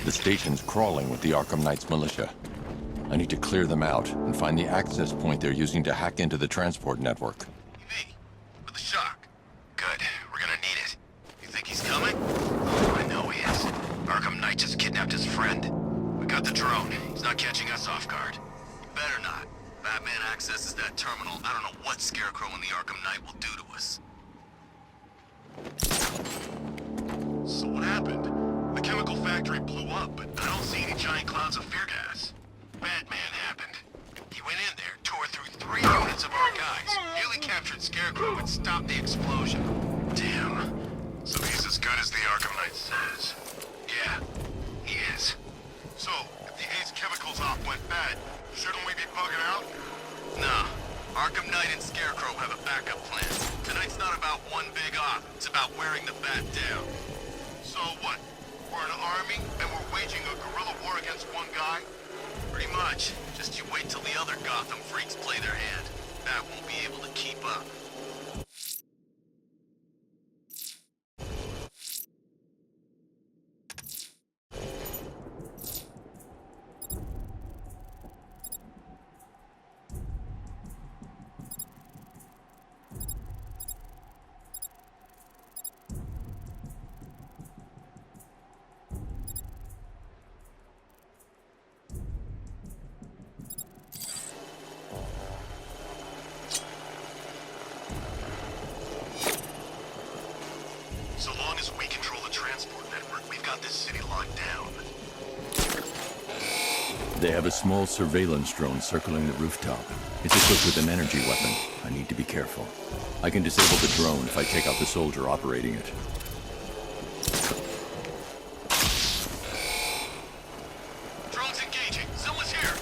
The station's crawling with the Arkham Knight's militia. I need to clear them out and find the access point they're using to hack into the transport network. Me? With the shock? Good. We're gonna need it. You think he's coming? Oh, I know he is. Arkham Knight just kidnapped his friend. We got the drone. He's not catching us off guard. Better not. Batman accesses that terminal. I don't know what Scarecrow and the Arkham Knight will do to us. So what happened? The chemical factory blew up, but I don't see any giant clouds of fear gas. Batman happened. He went in there, tore through 3 units of our guys, nearly captured Scarecrow, and stopped the explosion. Damn. So he's as good as the Arkham Knight says. Yeah, he is. So, if the Ace Chemicals op went bad, shouldn't we be bugging out? Nah. Arkham Knight and Scarecrow have a backup plan. Tonight's not about one big op. It's about wearing the bat down. So what? We're an army, and we're waging a guerrilla war against one guy? Pretty much. Just you wait till the other Gotham freaks play their hand. Bat won't be able to keep up. So long as we control the transport network, we've got this city locked down. They have a small surveillance drone circling the rooftop. It's equipped with an energy weapon. I need to be careful. I can disable the drone if I take out the soldier operating it. Drone's engaging. Someone's here.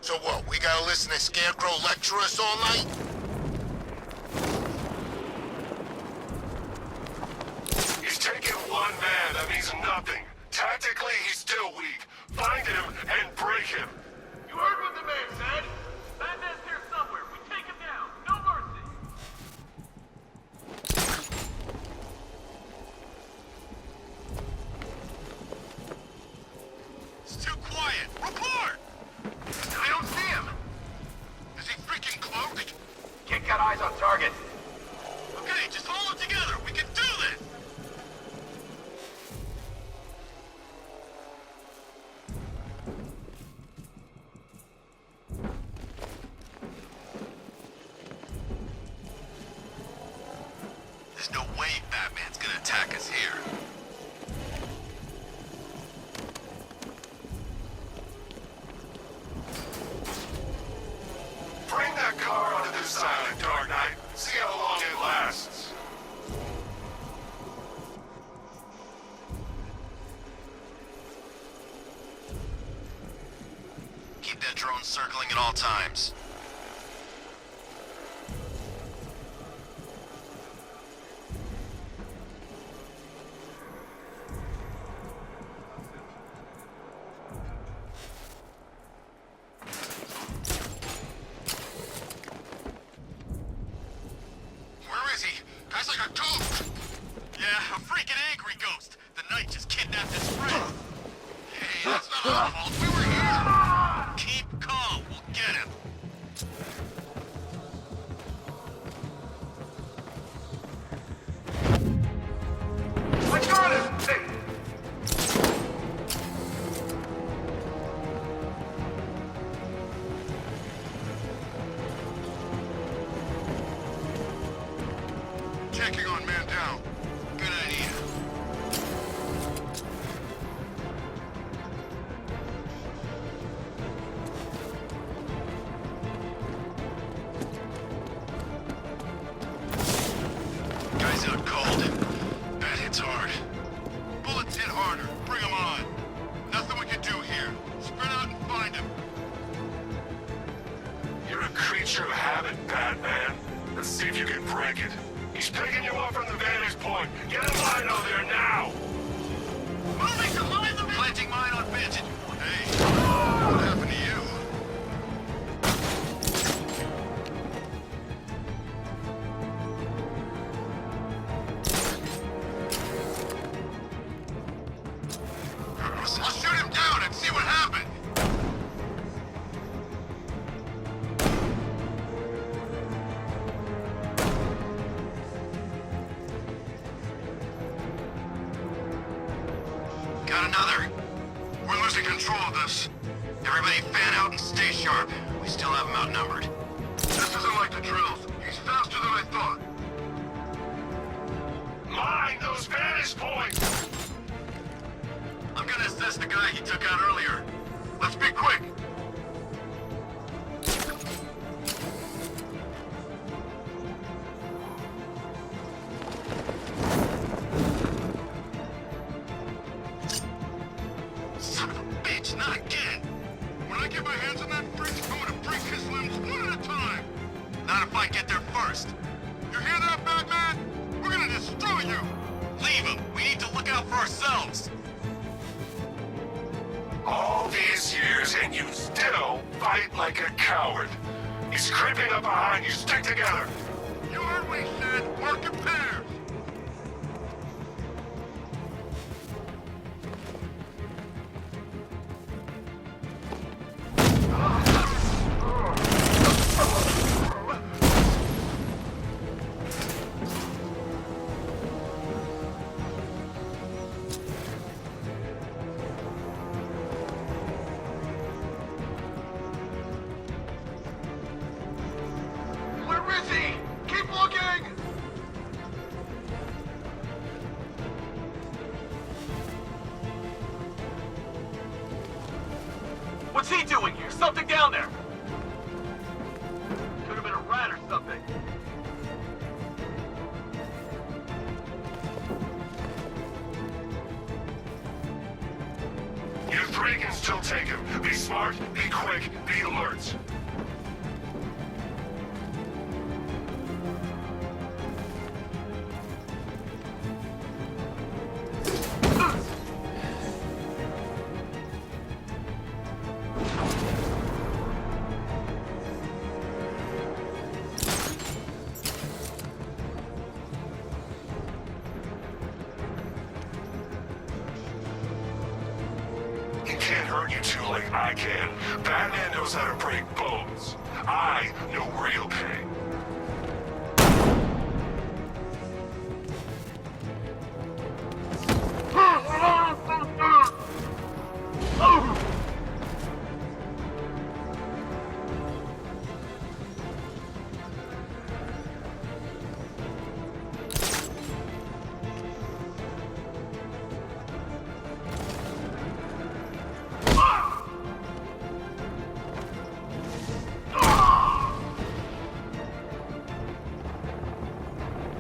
So what, we gotta listen to Scarecrow lecture us all night? He's taken one man, that means nothing. Tactically, he's still weak. Find him and break him. You heard what the man said? Batman's here somewhere. We take him down. No mercy. It's too quiet. Report! I don't see him. Is he freaking cloaked? Kid got eyes on target. Okay, just hold it together. We can do this. There's no way Batman's gonna attack us here. Bring that car onto this island, Dark Knight. See how long it lasts. Keep that drone circling at all times. Where is he? Guy's like a ghost! Yeah, a freaking angry ghost! The Knight just kidnapped his friend! Hey, that's not our fault, we were here! Keep calm, we'll get him! I got him! Hey! Checking on man down. Good idea. creature habit, Batman. Let's see if you can break it. He's picking you up from the vantage point. Get a line on there now! Moving to line the planting mine on vantage. Hey, what happened to you? I'll shoot him down and see what happened. Got another. We're losing control of this. Everybody fan out and stay sharp. We still have them outnumbered. This isn't like the drills. He's faster than I thought. Mine those vantage points! I'm gonna assess the guy he took out earlier. Let's be quick. Son of a bitch, not again. When I get my hands on that freak, I'm gonna break his limbs one at a time. Not if I get there first. You hear that, Batman? We're gonna destroy you. Leave him. We need to look out for ourselves. All these years and you still fight like a coward. He's creeping up behind you. Stick together. You heard what he said. Work in pairs. Where is he? Keep looking! What's he doing here? Something down there! Could have been a rat or something. You three can still take him. Be smart, be quick, be alert. He can't hurt you two like I can. Batman knows how to break bones. I know real pain.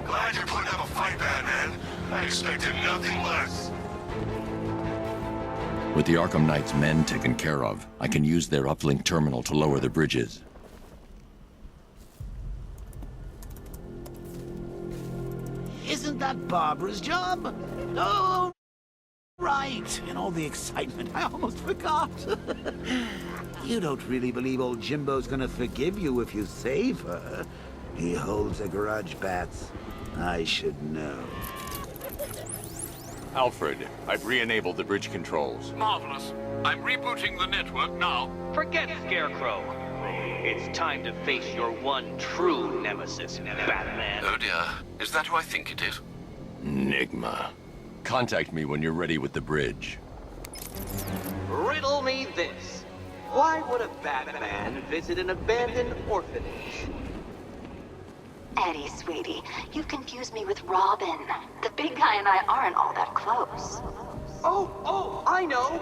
Glad you're putting up a fight, Batman. I expected nothing less. With the Arkham Knight's men taken care of, I can use their uplink terminal to lower the bridges. Isn't that Barbara's job? Oh, right. In all the excitement, I almost forgot. You don't really believe old Jimbo's gonna forgive you if you save her. He holds a grudge, Bats. I should know. Alfred, I've re-enabled the bridge controls. Marvelous. I'm rebooting the network now. Forget Scarecrow. It's time to face your one true nemesis, Batman. Oh dear. Is that who I think it is? Enigma. Contact me when you're ready with the bridge. Riddle me this. Why would a Batman visit an abandoned orphanage? Eddie, sweetie, you've confused me with Robin. The big guy and I aren't all that close. Oh, I know!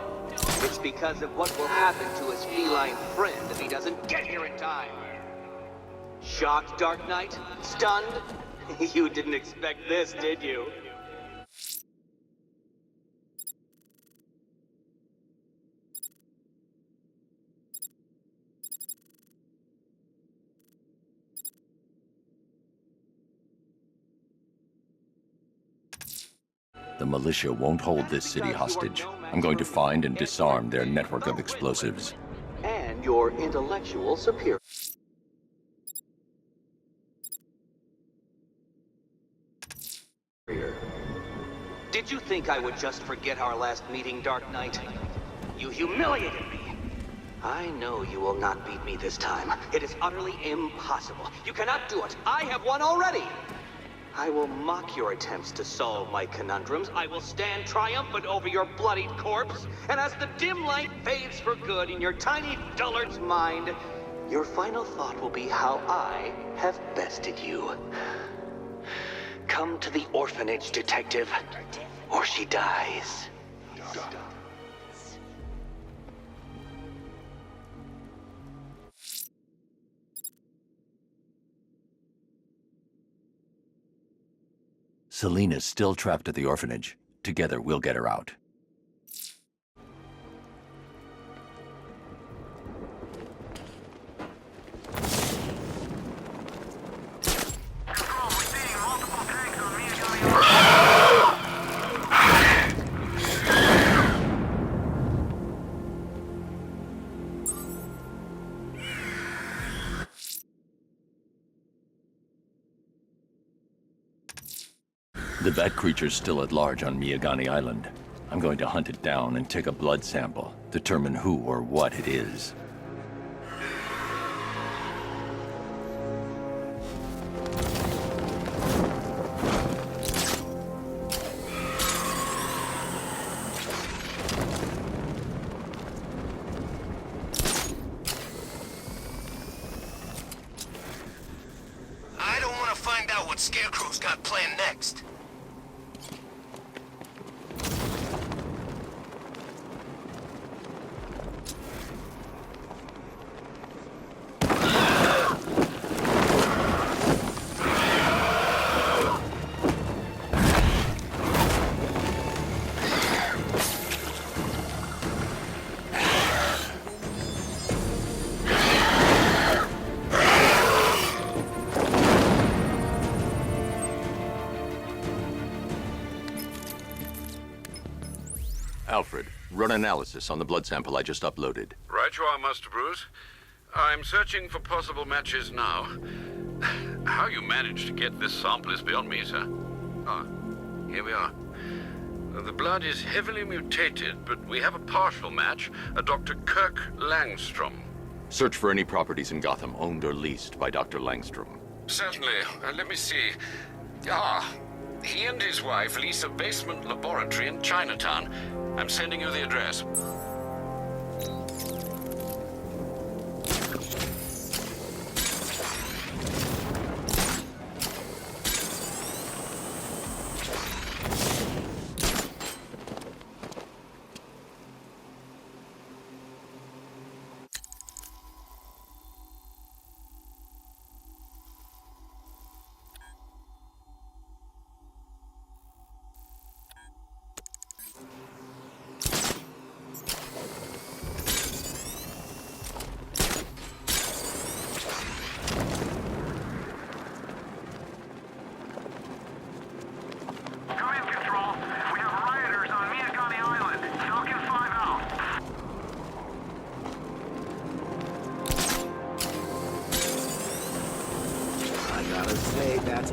It's because of what will happen to his feline friend if he doesn't get here in time. Shocked, Dark Knight? Stunned? You didn't expect this, did you? The militia won't hold this city hostage. I'm going to find and disarm their network of explosives. And your intellectual superior. Did you think I would just forget our last meeting, Dark Knight? You humiliated me. I know you will not beat me this time. It is utterly impossible. You cannot do it. I have won already. I will mock your attempts to solve my conundrums. I will stand triumphant over your bloodied corpse. And as the dim light fades for good in your tiny dullard's mind, your final thought will be how I have bested you. Come to the orphanage, detective, or she dies. Selina's still trapped at the orphanage. Together, we'll get her out. The bat creature's still at large on Miyagani Island. I'm going to hunt it down and take a blood sample, determine who or what it is. I don't want to find out what Scarecrow's got planned next. Alfred, run analysis on the blood sample I just uploaded. Right you are, Master Bruce. I'm searching for possible matches now. How you managed to get this sample is beyond me, sir. Ah, here we are. The blood is heavily mutated, but we have a partial match, a Dr. Kirk Langstrom. Search for any properties in Gotham owned or leased by Dr. Langstrom. Certainly. Let me see. Ah, he and his wife lease a basement laboratory in Chinatown. I'm sending you the address.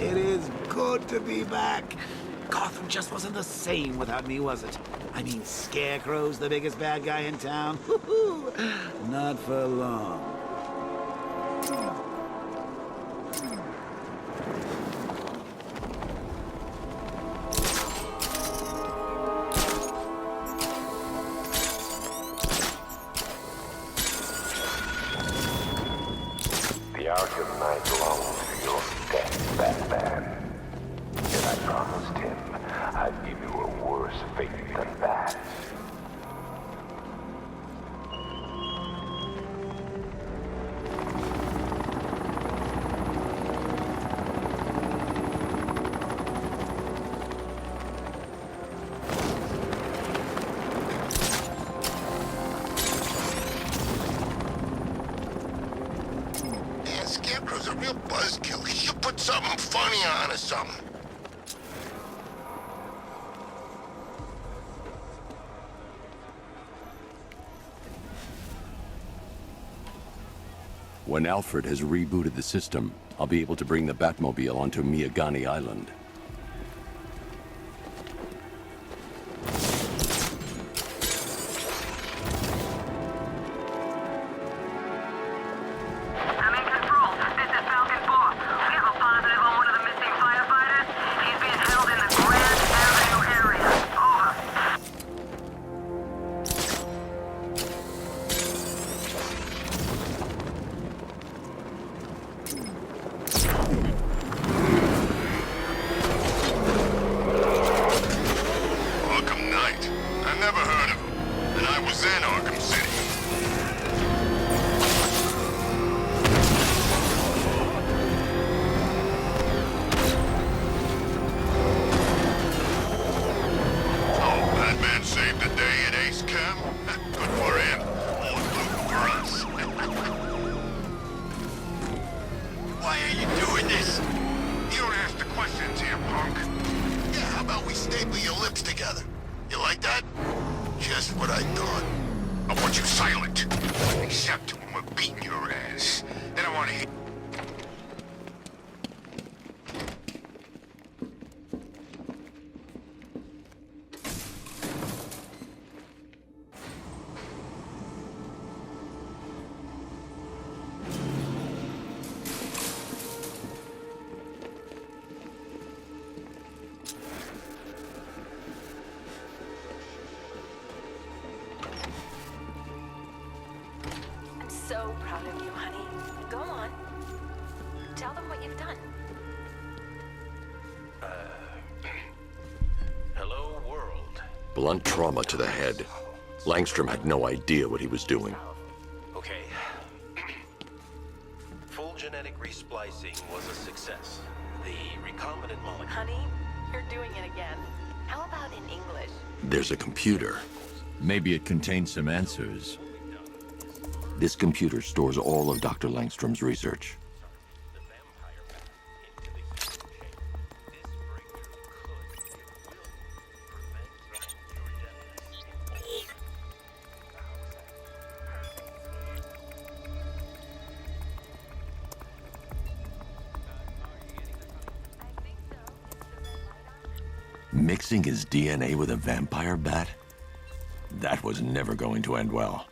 It is good to be back. Gotham just wasn't the same without me, was it? I mean, Scarecrow's the biggest bad guy in town. Not for long. The Arkham Knight longs for your death, Batman. And I promised him I'd give you a worse fate than that. Man, Scarecrow's a real buzzkill. He should put something funny on or something. When Alfred has rebooted the system, I'll be able to bring the Batmobile onto Miyagani Island. I'm in control. This is Falcon 4. We have a positive on one of the missing firefighters. He's being held in the Grand Avenue area. Over. Arkham Knight. I never heard of him. And I was in Arkham City. Oh, Batman saved the day at Ace Cam? Good for him. More blue for us. Why are you doing this? You don't ask the questions here, punk. Yeah, how about we staple your lips together? You like that? Just what I thought. I want you silent. Except when we're beating your ass. Then I want to hear... I'm so proud of you, honey. Go on. Tell them what you've done. Hello, world. Blunt trauma to the head. Langstrom had no idea what he was doing. Okay. Full genetic resplicing was a success. The recombinant molecule... Honey, you're doing it again. How about in English? There's a computer. Maybe it contains some answers. This computer stores all of Dr. Langstrom's research. The vampire bat into the human shape. This breakthrough could and will prevent Mixing his DNA with a vampire bat? That was never going to end well.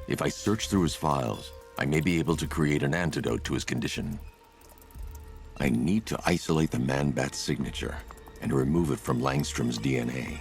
If I search through his files, I may be able to create an antidote to his condition. I need to isolate the man-bat's signature and remove it from Langstrom's DNA.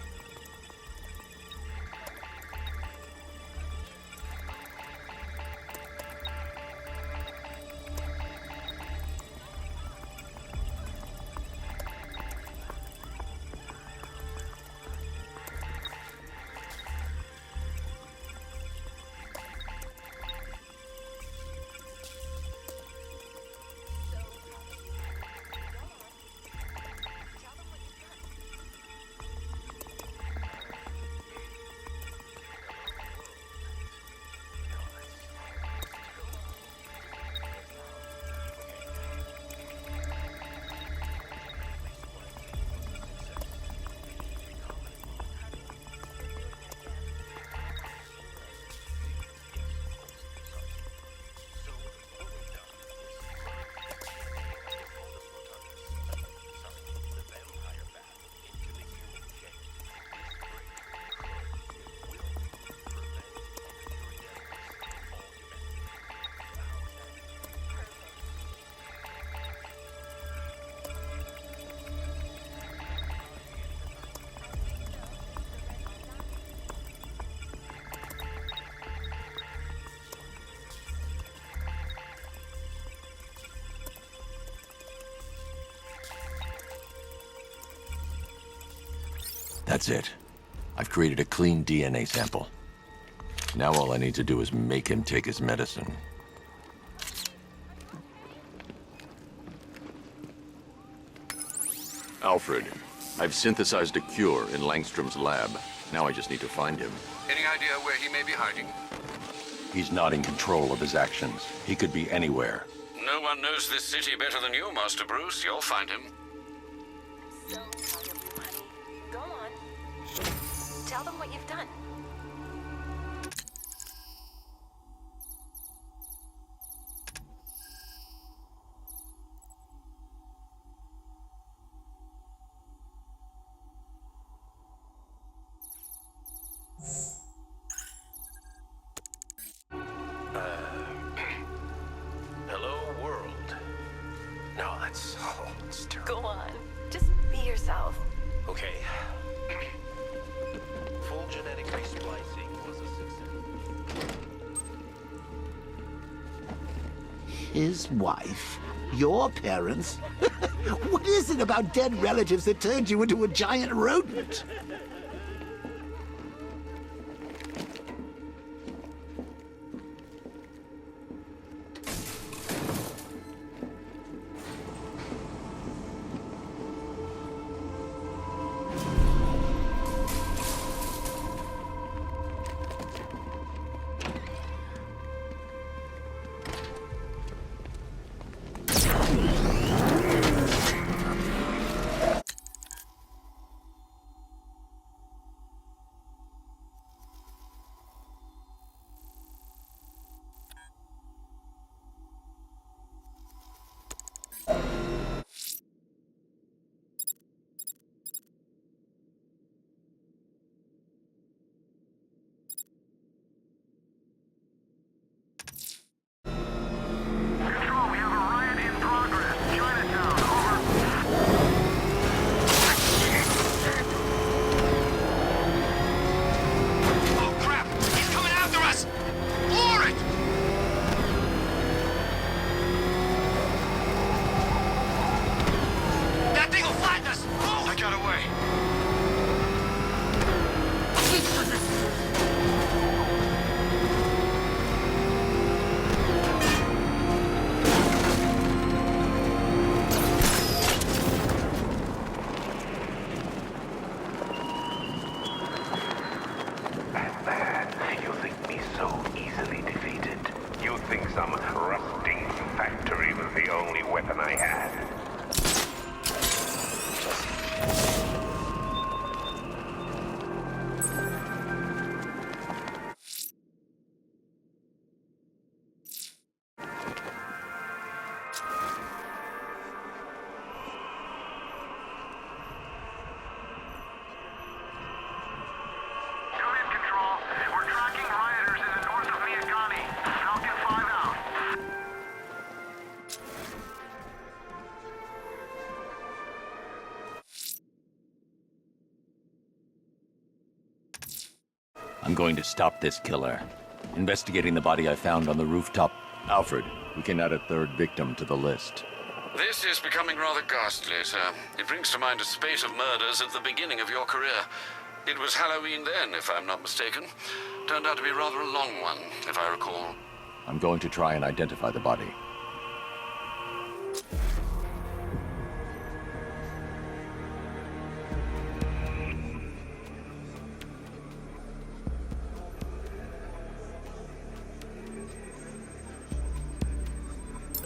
That's it. I've created a clean DNA sample. Now all I need to do is make him take his medicine. Alfred, I've synthesized a cure in Langstrom's lab. Now I just need to find him. Any idea where he may be hiding? He's not in control of his actions. He could be anywhere. No one knows this city better than you, Master Bruce. You'll find him. So proud of you, honey. Go on. Tell them what you've done. his wife, your parents. What is it about dead relatives that turned you into a giant rodent? Control, we have a riot in progress. Chinatown, over. Oh crap! He's coming after us! Floor it! That thing will flatten us! Move! I got away. Batman, you think me so easily defeated? You think some rusting factory was the only weapon I had? Come in, Control. We're tracking rioters in the north of Miyagani. Falcon 5 out. I'm going to stop this killer. Investigating the body I found on the rooftop. Alfred, we can add a third victim to the list. This is becoming rather ghastly, sir. It brings to mind a spate of murders at the beginning of your career. It was Halloween then, if I'm not mistaken. Turned out to be rather a long one, if I recall. I'm going to try and identify the body.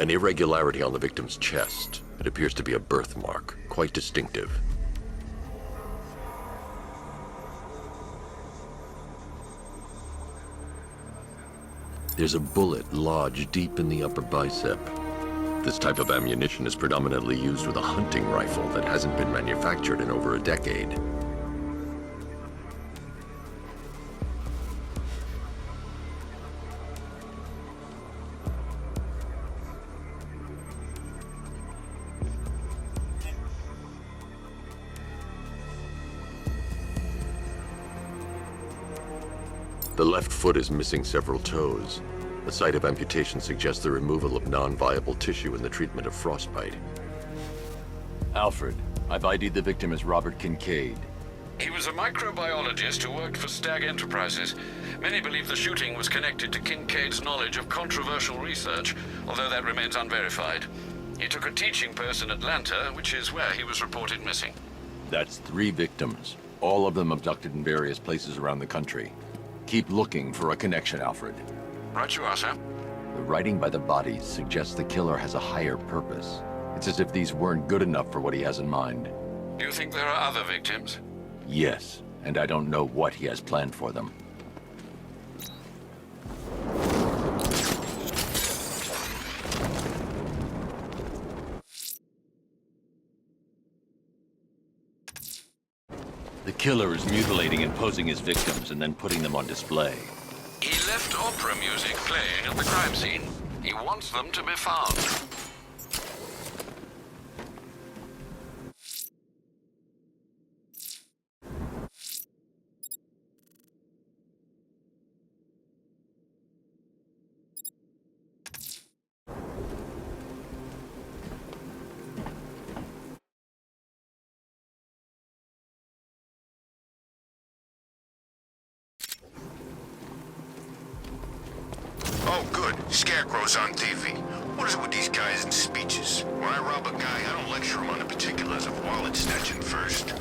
An irregularity on the victim's chest. It appears to be a birthmark, quite distinctive. There's a bullet lodged deep in the upper bicep. This type of ammunition is predominantly used with a hunting rifle that hasn't been manufactured in over a decade. The left foot is missing several toes. The site of amputation suggests the removal of non-viable tissue in the treatment of frostbite. Alfred, I've ID'd the victim as Robert Kincaid. He was a microbiologist who worked for Stag Enterprises. Many believe the shooting was connected to Kincaid's knowledge of controversial research, although that remains unverified. He took a teaching post in Atlanta, which is where he was reported missing. That's 3 victims, all of them abducted in various places around the country. Keep looking for a connection, Alfred. Right you are, sir. The writing by the bodies suggests the killer has a higher purpose. It's as if these weren't good enough for what he has in mind. Do you think there are other victims? Yes, and I don't know what he has planned for them. The killer is mutilating and posing as victims and then putting them on display. He left opera music playing at the crime scene. He wants them to be found. good. Scarecrow's on TV. What is it with these guys and speeches? When I rob a guy, I don't lecture him on the particulars of wallet snatching first.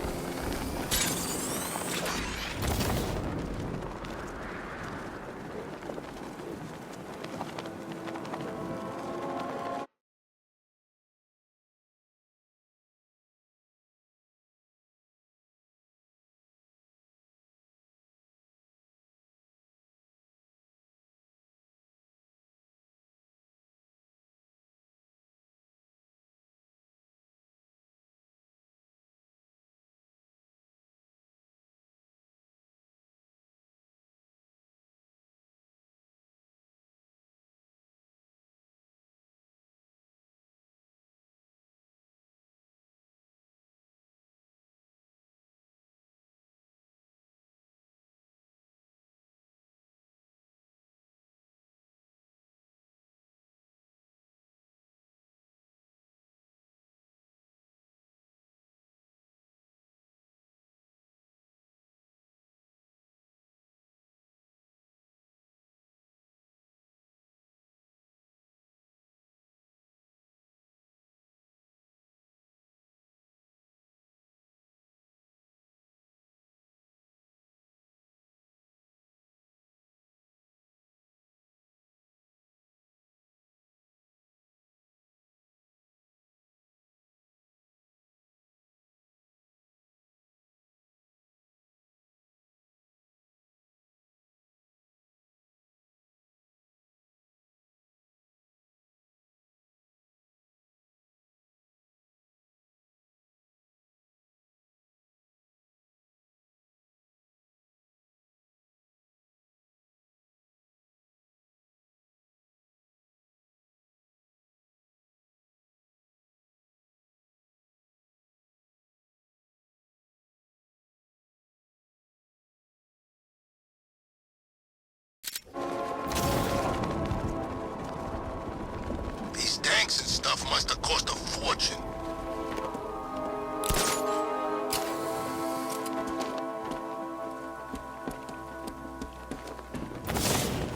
These tanks and stuff must have cost a fortune.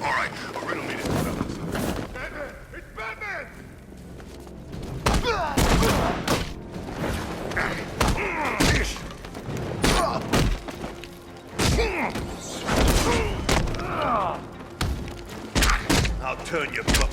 All right, a riddle me this, fellas. Batman! It's Batman! I'll turn you butt.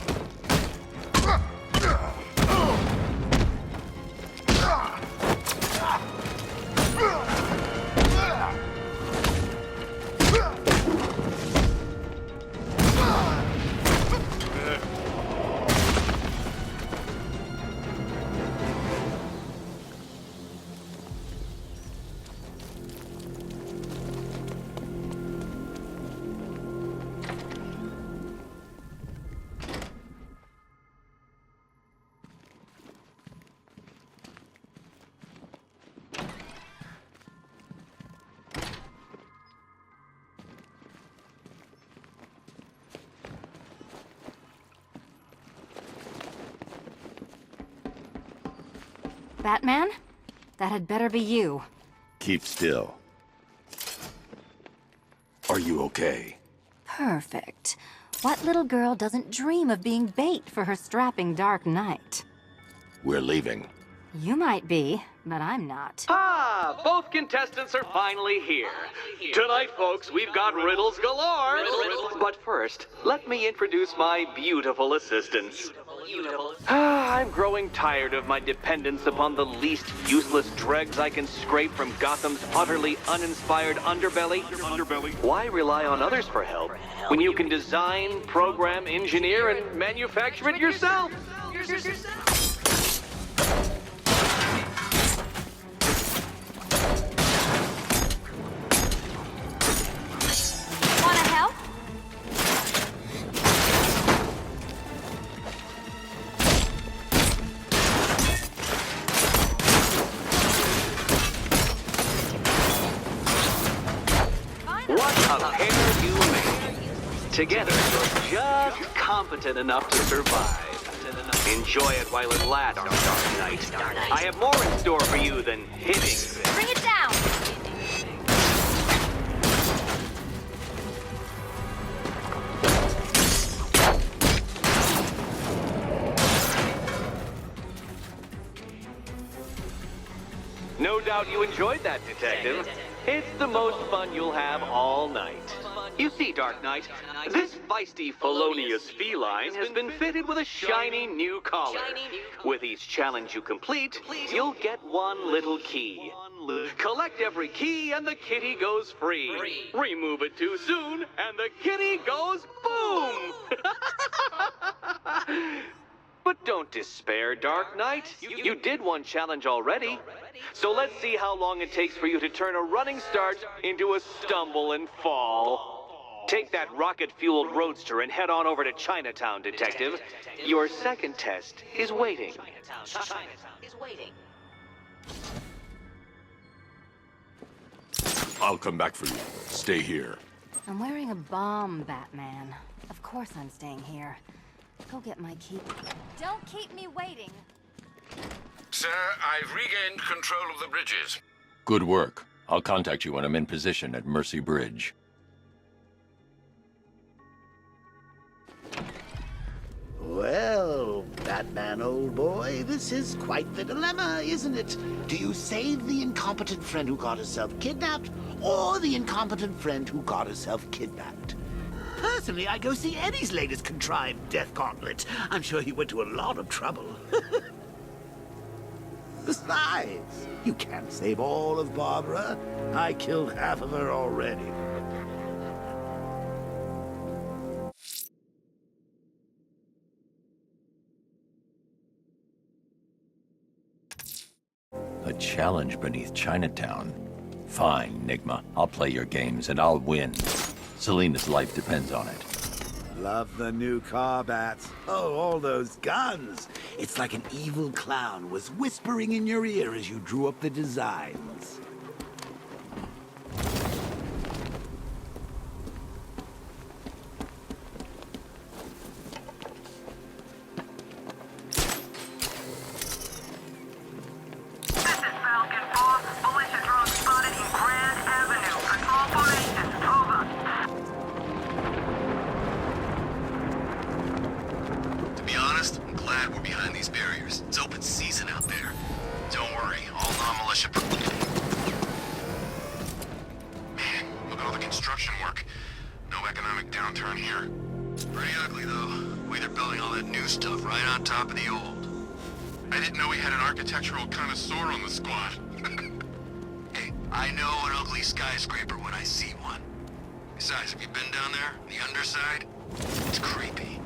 Batman? That had better be you. Keep still. Are you okay? Perfect. What little girl doesn't dream of being bait for her strapping Dark Knight? We're leaving. You might be, but I'm not. Ah, both contestants are finally here. Tonight, folks, we've got riddles galore. But first, let me introduce my beautiful assistants. I'm growing tired of my dependence upon the least useless dregs I can scrape from Gotham's utterly uninspired underbelly. Why rely on others for help when you can design, program, engineer, and manufacture it yourself? Wanna help? What a pair you made. Together, you're just competent enough to survive. Enjoy it while it lasts, Dark Knight. I have more in store for you than hitting. Bring it down! out you enjoyed that, Detective. It's the most fun you'll have all night. You see, Dark Knight, this feisty, felonious feline has been fitted with a shiny new collar. With each challenge you complete, you'll get one little key. Collect every key and the kitty goes free. Remove it too soon and the kitty goes boom! But don't despair, Dark Knight. You did one challenge already. So let's see how long it takes for you to turn a running start into a stumble and fall. Take that rocket-fueled roadster and head on over to Chinatown, Detective. Your second test is waiting. I'll come back for you. Stay here. I'm wearing a bomb, Batman. Of course I'm staying here. Go get my key. Don't keep me waiting. Sir, I've regained control of the bridges. Good work. I'll contact you when I'm in position at Mercy Bridge. Well, Batman, old boy, this is quite the dilemma, isn't it? Do you save the incompetent friend who got herself kidnapped, or the incompetent friend who got herself kidnapped? Personally, I'd go see Eddie's latest contrived death gauntlet. I'm sure he went to a lot of trouble. Besides, you can't save all of Barbara. I killed half of her already. A challenge beneath Chinatown. Fine, Nigma. I'll play your games and I'll win. Selena's life depends on it. Love the new car, Bats. Oh, all those guns. It's like an evil clown was whispering in your ear as you drew up the designs. This is Falcon 4. Militia drone spotted in Grand Avenue. Control formation. Over. To be honest, I'm glad we're behind these barriers. It's open season out there. Don't worry, all non-militia... Man, look at all the construction work. No economic downturn here. Pretty ugly, though. The way they're building all that new stuff right on top of the old. I didn't know we had an architectural connoisseur on the squad. Hey, I know an ugly skyscraper when I see one. Besides, have you been down there? The underside? It's creepy.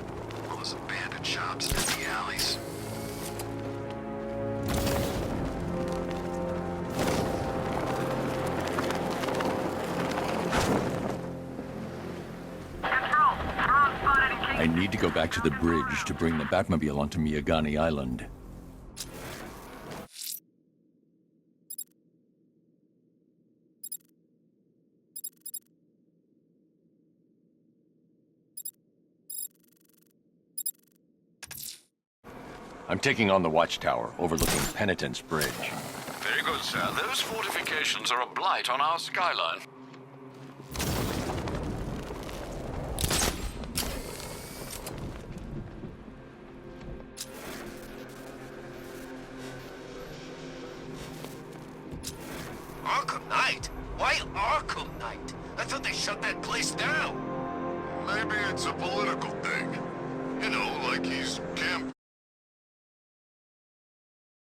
All those abandoned shops and empty alleys. Control. Drone spotted in I need to go back to the bridge to bring the Batmobile onto Miyagani Island. I'm taking on the watchtower overlooking Penitence Bridge. Very good, sir. Those fortifications are a blight on our skyline. Arkham Knight? Why Arkham Knight? I thought they shut that place down. Maybe it's a political thing. You know, like he's